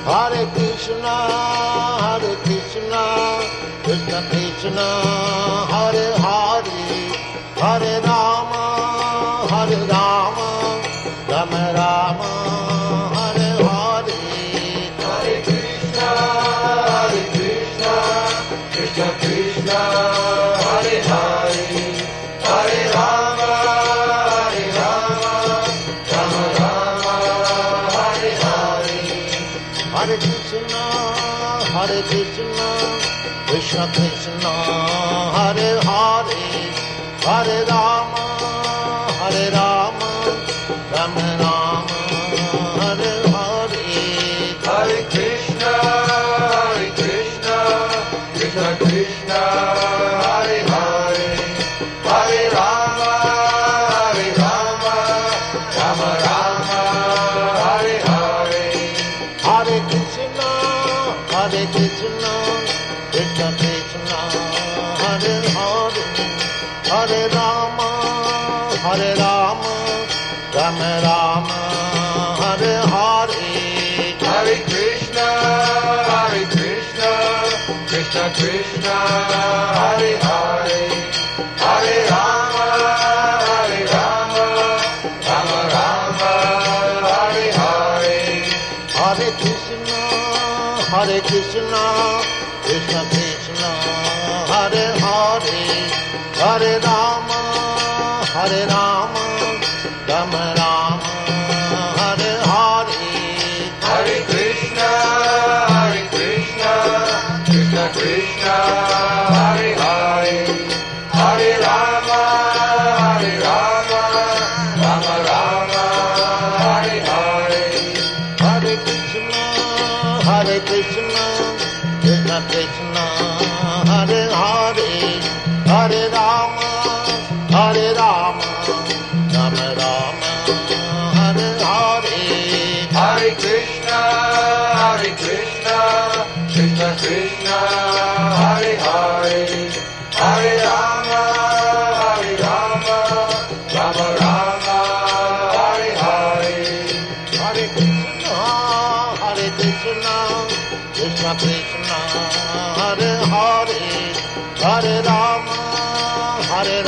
Hare Krishna, Krishna Krishna, Hare Hare, Hare Rama, Rama Rama, Hare Hare. Hare Krishna, Krishna Krishna, Hare Hare, Hare Rama, Rama Rama, Hare Hare. Hare Krishna, Krishna Krishna, Hare Hare, Hare Rama, Rama Rama, Hare Hare. Hare Krishna, Krishna Krishna, Hare Hare, Hare Rama, Rama Rama, Hare Hare. Hare Krishna, Krishna Krishna, Hare Hare, Hare Rama, Rama Rama, Hare Hare. Hare Krishna, Krishna Krishna, Hare Hare, Hare Rama, Rama Rama, Hare Hare. Hare Krishna, Krishna Krishna, Hare Hare, Hare Rama, Rama Rama, Hare Hare. Hare Krishna, Krishna Krishna, Hare Hare, Hare Rama, Rama Rama, Hare Hare. Hare Krishna, Krishna Krishna, Hare Hare, Hare Rama, Rama Rama, Hare Hare. Hare Krishna, Krishna Krishna, Hare Hare, Hare Rama, Rama Rama, Hare Hare. Hare Krishna, Krishna Krishna, Hare Hare, Hare Rama, Rama